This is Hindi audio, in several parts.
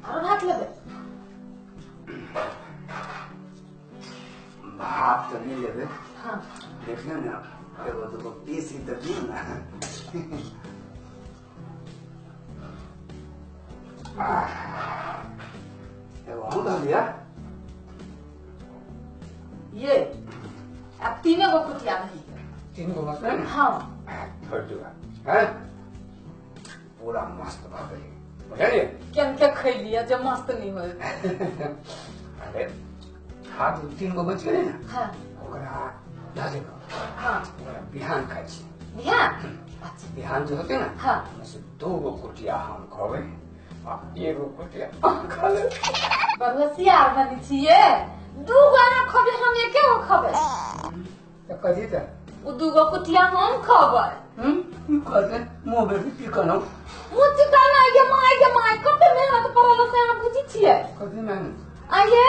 आरो भात लेबे भात तो नहीं लेबे हाँ देखना ना एगो दूगो पीस ही तो दी ना एगो हम धो लिया ये अब तीनों को कुटिया नहीं 3 गो मसला ना हाँ भर दूंगा है पूरा मस्त भात है बुझलिए केन के खैलिया जब मस्त नहीं होए अरे हाथ 3 गो बच गए ना हाँ ओकरा ला देबो हाँ ओकरा बिहान खाइ छी ध्यान अच्छा बिहान जो होते ना हाँ बस 2 गो कुटिया हम खबै आ 1 गो कुटिया हम खा ले बरसियार बनी छिए दू गो ना खबे हम एके गो खबे तो कथी त उ दू गो कुटिया हम खबै कहते मुंह में की कनो मुझे कहना ये माय कते मेहनत करल से हम बुझी छिए कथी में आये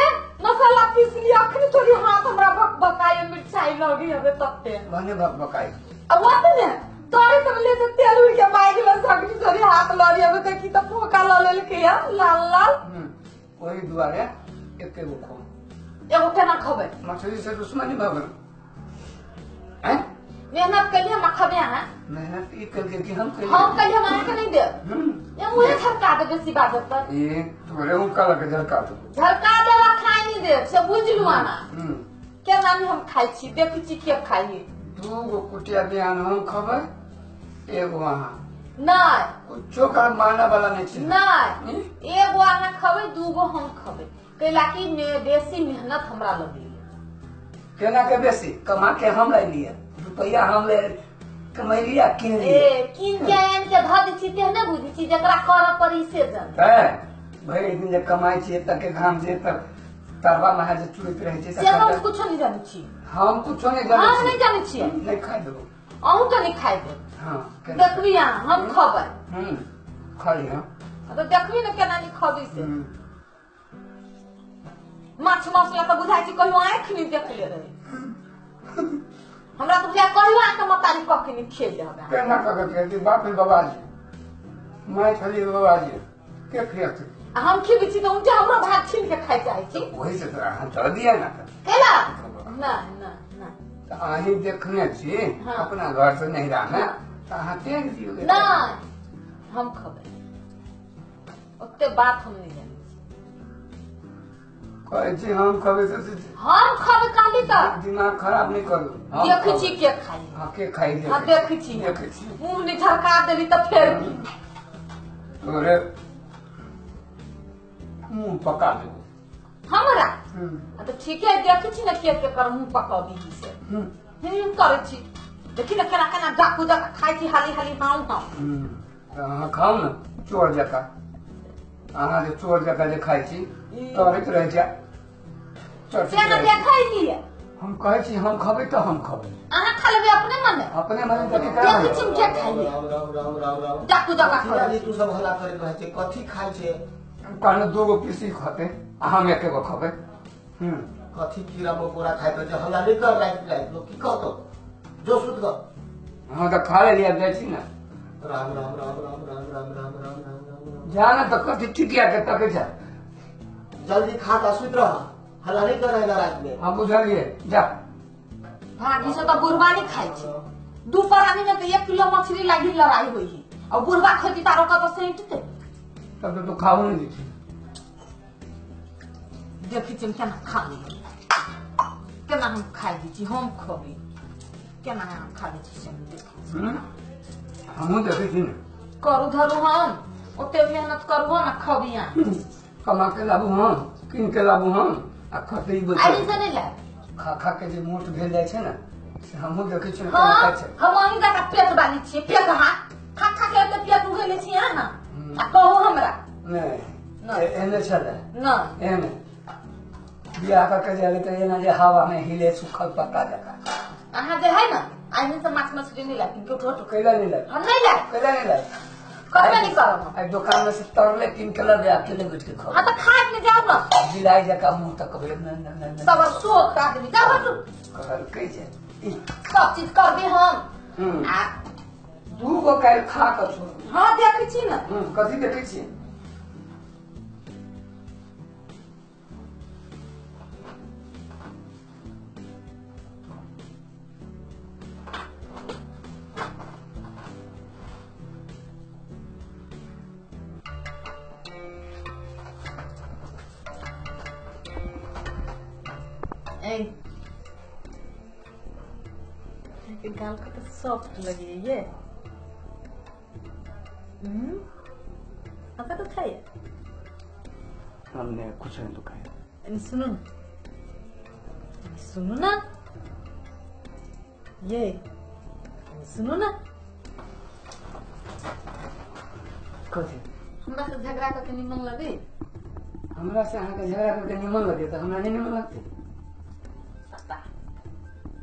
मसाला पीस लिया अखनी थोड़ी हाथ हमरा बक बकाए मिर्चाई लगी हवे तत्ते बने बकाई अब वात ने तोरे तुम ले से तेल उड़ के बाइक में सगनी थोड़ी हाथ लरी हवे त की त फोका ल लेल के या लाल लाल वही दुआरे एक गो खो एगो केना खबे मछली से दुश्मनी भगल हैं मेहनत के लिए मखबे हैं मेहनत ई करके कि हम हम कहिए मारे के नहीं दे ये मुझे झरका दे बेसी बात पर ये तोरे उ काला के झरका दो झरका देवा खाई नहीं दे से बुझलु आना के नाम हम खाई छी देखि छी के खाई 2 गो कुटिया बिहान हम खबै एगो वहां नहीं कुछो कर माना वाला नहीं छी नहीं एगो आना खबे दूगो हम खबे कैला की बेसी मेहनत हमरा लगी केना के बेसी कमा के हम ले लिए रुपया हम ले कमैलिया किन लिए ए किन जान के धद छी ते न बुझी छी जकरा कर परी से जन है भाई दिन जे कमाई छी तक के घाम जे तक तरवा में जे चुइत रहे छी से हम कुछ नहीं जानी छी हम कुछो नहीं जाने हम नहीं जानी छी नहीं खाइ देबो अहू तो नहीं खाई दे हां देखबी हम खबै खा ली हां तो देखबी न केना नहीं खबी से माछ मसला तो बुझाई छी कहियो आंख नहीं देख ले रही हमरा तो बुझा कहियो आंख मतारी कख नहीं खेल हबे केना के के बाप रे बाबा जी मैं खाली बाबा जी के खियात हम खिबी छी तो उनके हमरा भात छीन के खाई चाहे छी वही से तोरा हाथ धर दिया ना केला ना ना ना तो आही देखने छी अपना घर से नहीं रहना तो हाथ तेज दियोगे ना हम खबे ओते बात हम नहीं जानी कहे छी हम कभी से हम खबे काली त दिमाग खराब नहीं करू देखि छी के खाई हां के खाई हां देखि छी मुंह नहीं झरका देली त फेर तोरे मुंह पका दे हमरा तो ठीक है देखि छी न के कर मुंह पकाबी से करे छी देखि न केना केना जाकू जाक खाई छी हाली हाली हां हां खाओ ना चोर जका अहाँ जे चोर जका जे खाई छी तोरे रह जा से न देखाई लिए हम कहे छी हम खबे तो हम खबे अहाँ खा लेबे अपने मन देखे देखि छी के खाई जाकू जाक खाली तू सब हल्ला करे रहे छे कथि खाई छे कहने 2 गो पीसी खाते हम एक गो खबे कथि कीड़ा मकोड़ा खाई तो हल्ला नहीं कर लाइट लोग की कहतो जो सुत कर हां तो खा ले लिया बेची ना राम राम राम राम राम राम राम राम राम जाना तो कथि ठिकिया के तके जा जल्दी खा का सुत रह हल्ला नहीं कर रहा रात में हम बुझलिए जा भागी से तो बुरबानी खाई छी दोपहर में तो 1 किलो मछली लागी लड़ाई होई है और बुरबा खेती तारो का तो सेंटते तब तो खाओ नहीं दी देखि छी केना खा ली केना हम खाई दी छी हम खबी केना हम खा ली छी से देखि हम देखि छी करू धरू हम ओते मेहनत करबो ना खबिया कमा के लाबू हम किन के लाबू हम आ खतई बचे आई से नहीं ला खा खा के जे मोट भेल जाय छै ना से हमहु देखै छी हां केना छै हम अहीं का पेट बानी छी पेट हा खा खा के तो पेट उगेले छी ना आ कहो हमरा नहीं एने चले ना एने बियाह का के जाले तो एना जे हवा में हिले सुखल पत्ता जका अहाँ जे है ना आई से माछ मछली नहीं ला क्यों ठोट कैला नहीं ला हम नहीं ला कैला नहीं ला करबे नहीं करब आई दुकान में से तरले 3 किलो दे अकेले बैठ के खाओ हां तो खा के जाओ ना बिलाई जका मुंह तक न सब सोच आदमी जा बटू कर कह जे सब चीज कर दे हम आ 2 गो काल खा कर छोड़ हां देखै छी ना कथि देखै छी ए के गाल का तो सॉफ्ट लगी है ये। आता तो खाए हमने कुछ नहीं तो खाया। सुनो ना ये सुनो ना कथी हमरा से झगड़ा करके निमन लगे। हमरा से अहाँ के झगड़ा करके निमन लगे तो हमरा नहीं निमन लगते। पता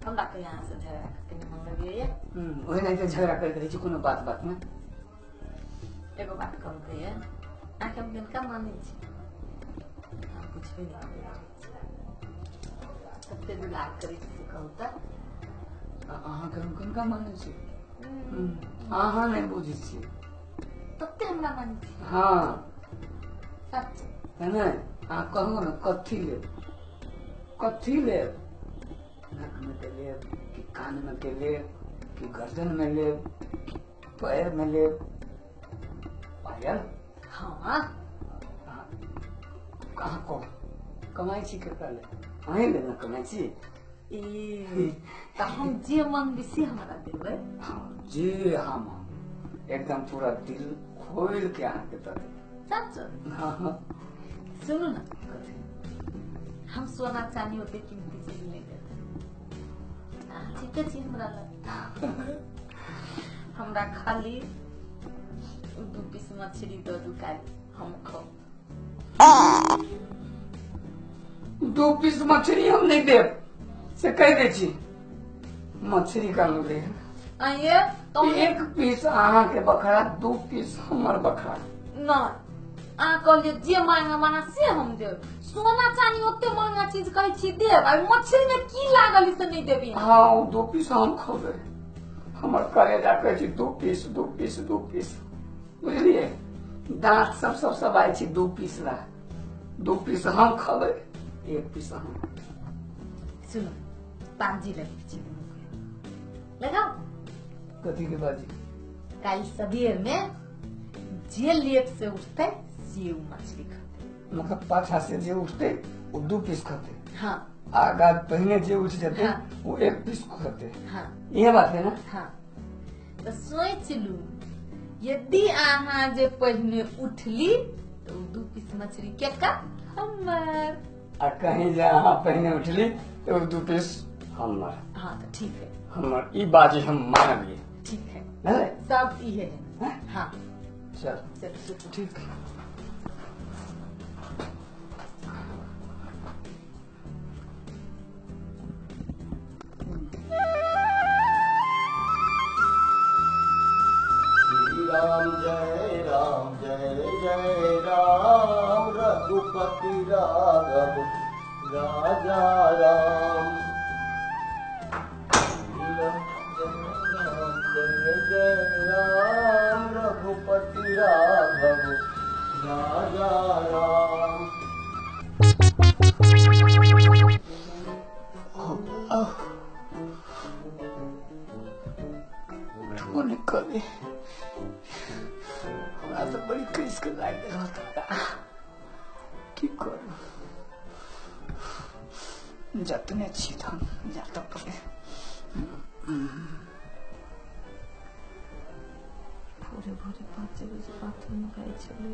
हमरा के यहाँ से झगड़ा करके निमन लगे ये। वही नहीं तो झगड़ा करके रही कोनो बात बात में। एगो बात कहूँ तो ये आके हम दिन का माने छी कुछ भी नहीं सबसे दुलार करे से कहूँ तो अहाँ के हम किनका माने छी अहाँ नहीं बुझी छी तबते हमरा माने छी। हाँ सच है ना अहाँ कहू ना कथी ले नाक में के ले कि कान में के ले कि गर्दन में ले पैर में ले पायल। हाँ कहाँ को कमाई छी केकरा ले अहीं ले ना कमाई छी। तो हम जे मन बेसी हमरा देबै। हाँ जे हम एकदम पूरा दिल खोल के अहाँ के दे। सच हाँ सुनो ना हम सोना चांदी होते कीमती चीज नहीं देते ठीक है चीज हमरा लग हमरा खाली 2 पीस मछली दो दुकान हम खाओ। 2 पीस मछली हम नहीं देव से कह दे छी मछली का लो दे आइए तो 1 पीस अहाँ के बकरा 2 पीस हमर बकरा ना आ कहलिए जे मांगा माना से हम देब। सोना चांदी ओते महंगा चीज कहै छी देब आ मछली में की लागल से नहीं देबी। हाँ 2 पीस हम खेबै हमर कलेजा कहै छी 2 पीस 2 पीस 2 पीस बुझलिए दांत सब सबाई छी 2 पीस ला 2 पीस हम खेबै 1 पीस हम। सुनो पांजी लगी छी लगाओ कथी के बाजी कल सवेर में जे लेट से उठते से मछली खाते मतलब पाछा से जे उठते वो 2 पीस खाते। हाँ आगा पहले जे उठ जाते हाँ। वो 1 पीस खाते। हाँ ये बात है ना। हाँ तो सोच लू यदि अहाँ जे पहले उठली तो 2 पीस मछली के का हमर आ कहीं जा अहाँ पहले उठली तो 2 पीस हमर। हाँ तो ठीक है हमर ई बाजी हम मानलिए ठीक है है सब ये है। हाँ चल चल ठीक है। राम जय जय राम रघुपति राघव राजा राम। जय जय राम रघुपति राघव राजा राम। निकले हमरा तो बड़ी क्रिस के लाइट रहता की करूं जतने छी हम जाता पड़े भोरे भोरे 5 बजे बाथरूम गए चले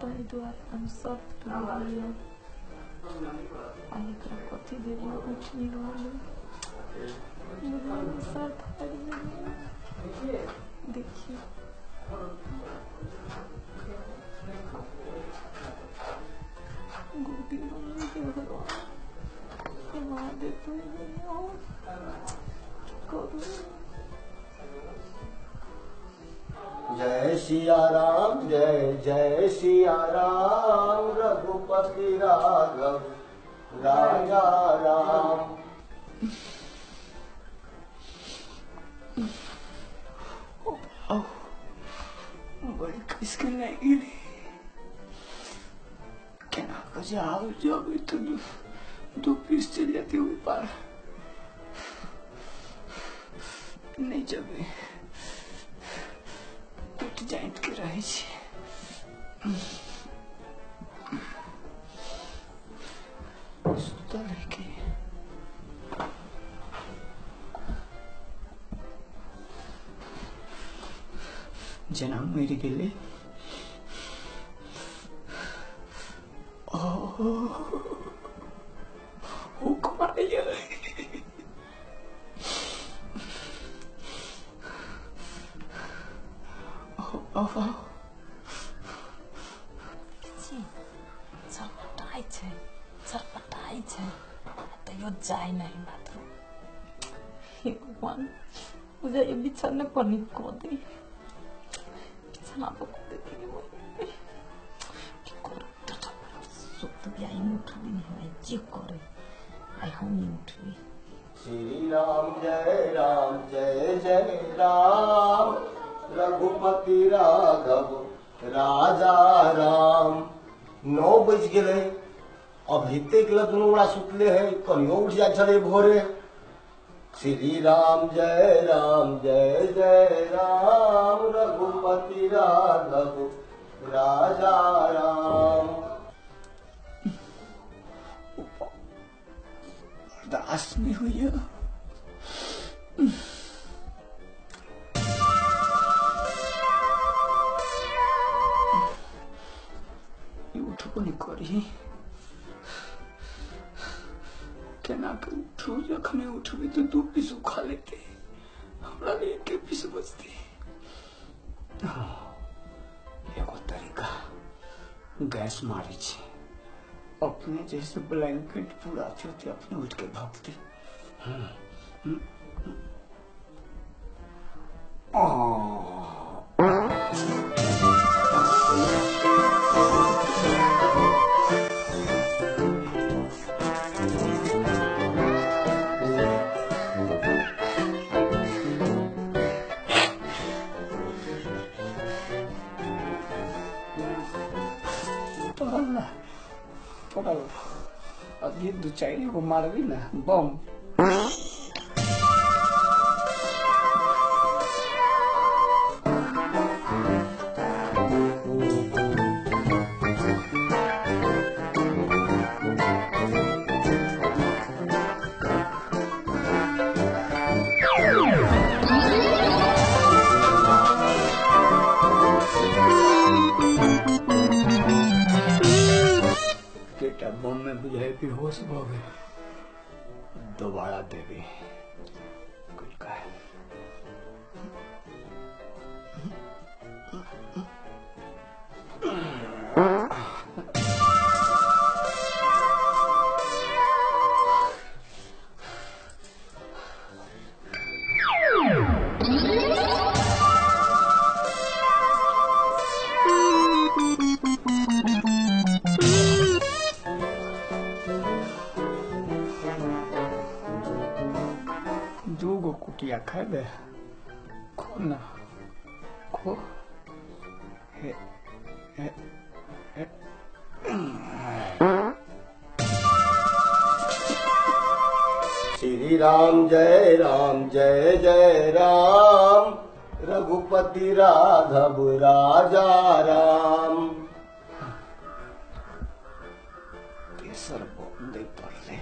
ताहि द्वारे हम सब लिए एकरा कथी देबो उठनी वाले सर देखिए गोदी मम्मी के भगवान मार देते हैं जय सिया राम जय जय सिया राम रघुपति राघव राजा राम। बड़ी किसके नहीं क्या जाओ जब तो 2 पीस चल जाती हुई पार नहीं जब टूट जाए के रहे सुतल मेरी के लिए हुक्माया छटपटाई छ त यो जाइ नै मात्र हे भगवान मुझे ये बिछाने पर नहीं को दे बिछाना तो को दे सुत भी आई उठ भी नहीं है जी करे आई हम नहीं उठ भी श्री राम जय जय राम रघुपति राघव राजा राम। 9 बज गए अब हिते के दुनू बड़ा सुतले है कनियो उठ जाए छे भोरे। श्री राम जय राम रघुपति राघव राजा राम। दास में हुई है उठो नहीं करी केना के उठू जखने उठबी तो 2 पीस खा लेते हमरा लिए 1 पीस बचते। एगो तरीका गैस मारी छे अपने जैसे ब्लैंकेट पूरा चोते अपने उठ के भागते। अब ये 2-4 को मार भी ना बम बम में बुझाए बेहोश हो गए दोबारा देवी कुछ कहे दूगो कुटिया खाए दे खो ना खो हे श्री राम जय राम रघुपति राघव राजा राम। केसर बोंदे पड़ रहे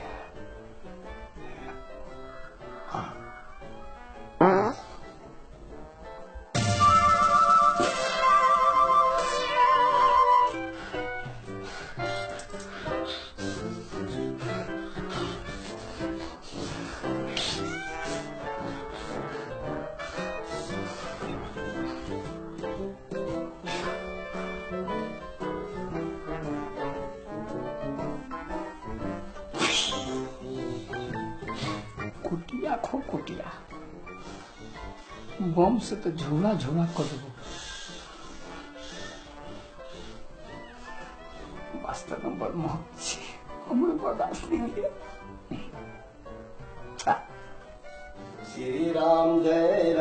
कुटिया खो कुटिया बम से तो झोला झोला कर दो वास्तव में बड़ मोहब्बत छे हमरे बर्दाश्त नहीं हुई। श्री राम जय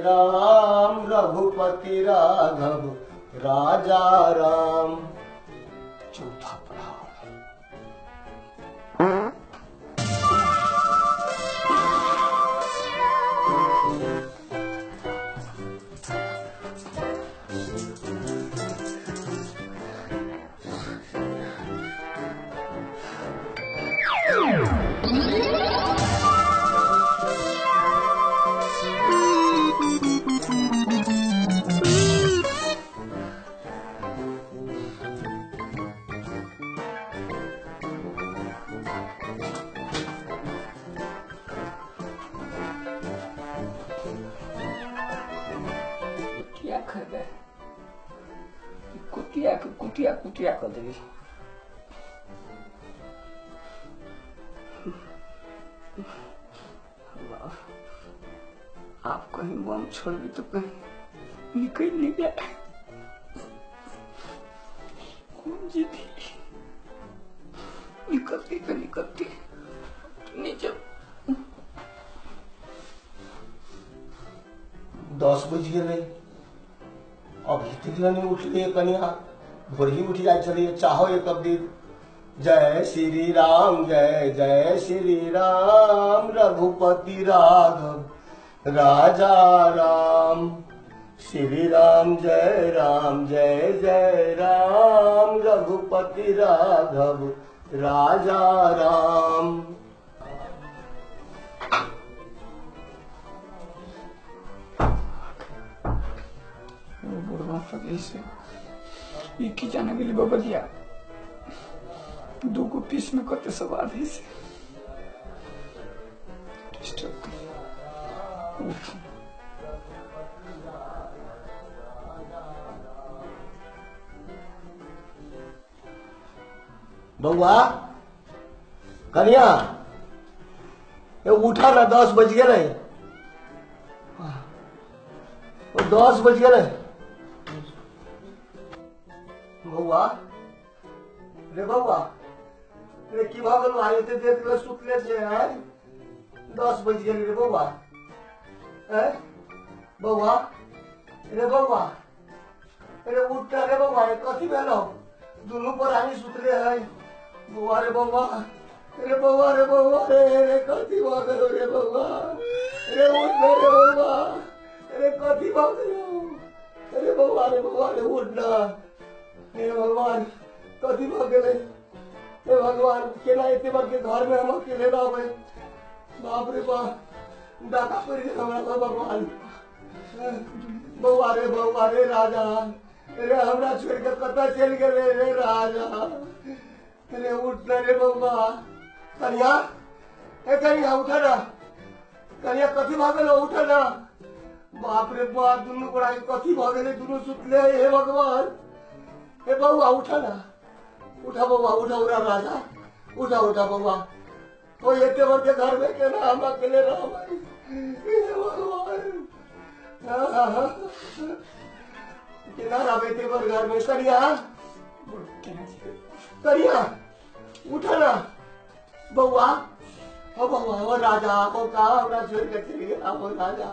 राम रघुपति राघव राजा राम। चौथा पड़ाव कुटिया के कुटिया कुटिया कर देगी। आप कहीं बम छोड़ भी तो कहीं निकल नहीं गया। कौन जीती निकलती तो निकलती नीचे। 10 बज गए अभी तक नहीं उठलिए कनिया भोर ही उठ जाए चलिए चाहो एक कब्दी। जय श्री राम जय जय श्री राम रघुपति राघव राजा राम। श्री राम जय जय राम रघुपति राघव राजा राम। की जाने के लिए बबलिया 2 पीस में कते स्वाद है से बउआ कन्या उठा ना 10 बज गए 10 बज गए बउआ रे बउआ रे की भागल भाई ते देख ले सुतले छे हैं 10 बज गए रे बउआ हैं बउआ रे बउआ रे उठ रे बउआ कथी भेलो दुनु पर आनी सुतले है बउआ रे बउआ रे बउआ रे बउआ रे कथी भागल रे बउआ रे उठ रे बउआ रे कथी भागल रे बउआ रे उठ ना हे भगवान कथी भागल हे भगवान केना एते बार के घर में हम अकेले रहबै बाप रे बाप डाका पड़ गया हमरा भगवान बउआ रे राजा रे हमरा छोड़ के कतऽ चल गेले रे राजा रे उठ रे बउआ कन्या ए कन्या उठ ना कन्या कथी भागल उठ ना बाप रे बाप दुनु गोड़ा कथी भागल दुनु सुतले हे भगवान ए बउआ उठा ना उठा बउआ उठा उठा राजा उठा उठा बउआ तो एते बार के घर में केना हम अकेले रहबै हे भगवान केना रहबै एते बार घर में करिया उठा ना बउआ हो राजा हो का हमरा छोड़ के चली गया हो राजा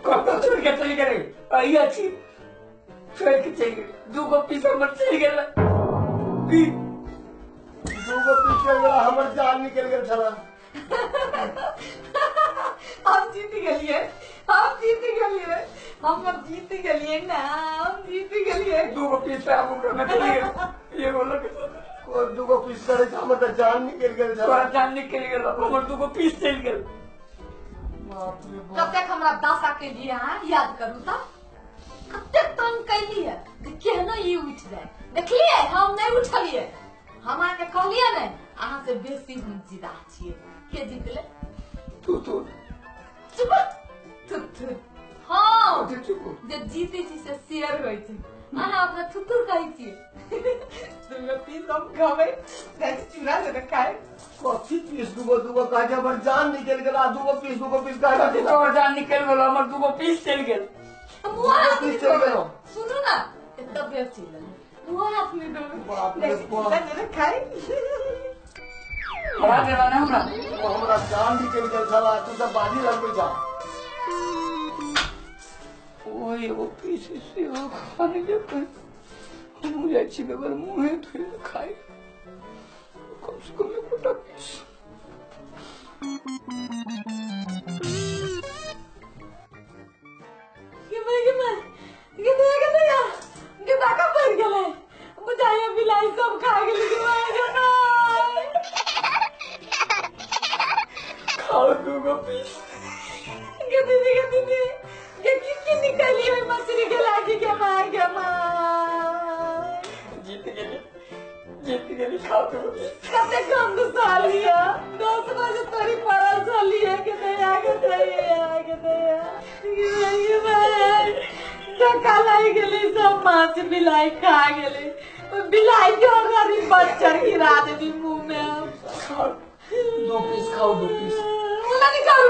कब छोड़ के चली गए आई अच्छी छोड़ के चली गई 2 पीस हमर चली गए 2 पीस हमर जान निकल गया छला हम जीत गलिए हम जीत गलिए ना हम जीत गलिए 2 पीस हम में चली गए ये बोलो कि को 2 पीस करे हमर जान निकल गया छला जान निकल गया हमर 2 पीस चल गए बाप रे बाप कब तक हमरा दासा के लिए याद करू त कते तंग कैली है केहनो ई उठ जाए देखलिए हम नहीं उठलिए हमरा के कहलिए ने अहाँ से बेसी हम जिदा छिए के जीतले तू चुप हां जब जीते छी से शेयर होय छै अहाँ अपना थुतुर कहै छिए तुम पीस हम खावे देख चूड़ा से खाए कथी पीस 2 काजे हमर जान निकल गेला 2 पीस काजे हमर जान निकल गेल हमर 2 पीस चल गेल सुनो ना इतना बेस चल वो हाथ में दो बाप रे बाप खाए बड़ा देवा ना हमरा जान निकल गेल छला तू सब बाजी लगबै जा ओए वो पीस से वो खाने के पर हम जाय छी बेबर मुंह धोइ खाए कम से कम एक पीस खाओ 2 पीस जीत गए खाओ 2 पीस टका लाई गेले सब माछ बिलाई खा गेले बिलाई के गरीब बच्चा गिरा देती मुंह में खाओ 2 पीस खाओ 2 पीस मुला निकाल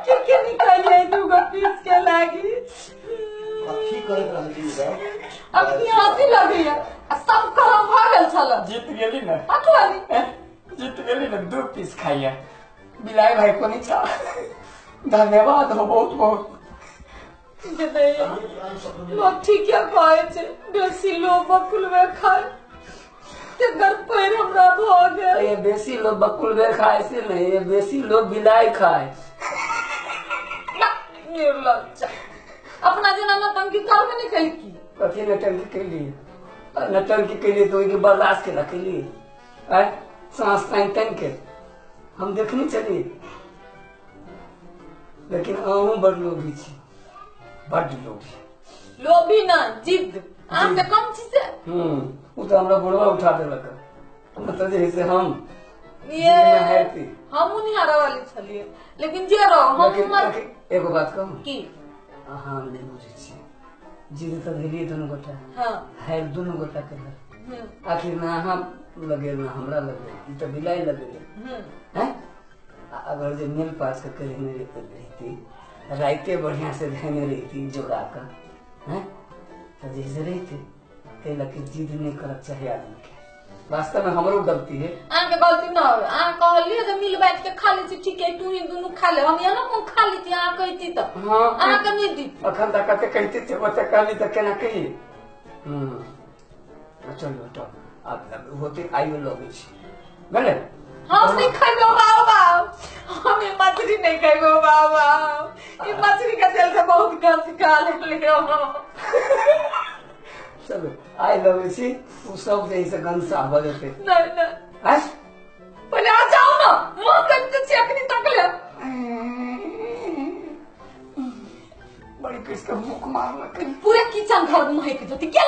के निकल जाए 2 पीस के लागी अखी करत रहली बा अखी आती लगी है सब कहाँ भागल छल जीत गेली ना अखवाली जीत गेली ना 2 पीस खाइया बिलाई भाई को नहीं छा धन्यवाद हो बहुत बहुत लोग ठीक है कहे छे बेसी लोग बकुलवे खाए ते घर पैर हमरा भ गेल ये बेसी लोग बकुलवे खाए से नहीं ये बेसी लोग बिलाई खाए ना निर्लज्जा अपना जना नौटंकी कर में नहीं कही की कथी नटंकी के लिए नटंकी के लिए तो इनके बर्दाश्त के रखे लिए सांस तन के हम देखनी चली लेकिन अहू बड़ लोभी छी बड़ लोभी ना जिद आम से कम चीज है वो तो हमरा बुढ़वा उठा देलक मतलब जैसे हम ये हैती हम नहीं हारा वाली छलिए लेकिन जे रहो हम लेकिन एगो बात कहूं की अहाँ नहीं बुझे छी जिद तो भेलिए दोनों गोटा हां है दोनों गोटा के आखिर ना अहाँ लगे ना हमरा लगे ई तो बिलाई लगे हैं अगर जो मिल पास का करेंगे रहती राइते बढ़िया से रहने रहती जोड़ा का हैं तो जैसे रहते कहला कि जिद नहीं करक चाहिए आदमी के वास्तव में हमरो गलती है आन के गलती ना हो आन कहलिए जे मिल बैठ के खा ली ठीक है तू ही दोनों खा ले हम यहाँ को खा ली थी आ कहती तो हां आन के नहीं दी अखन तक कते कहती थे वो तक कहली तो केना कही चलो तो आप होते आइयो लोगे छी बोले हम नहीं खाएंगे बाबा हम ये मछली नहीं खाएंगे बाबा ये मछली का तेल से बहुत गंद निकाल ले चलो आई लव छी वो सब जैसे गंद साफ हो जाते नहीं नहीं आज पहले आ जाओ ना मुंह करके चेक नहीं तक ले बड़ी किसका मुख मारना पूरे किचन घर में महक जाती क्या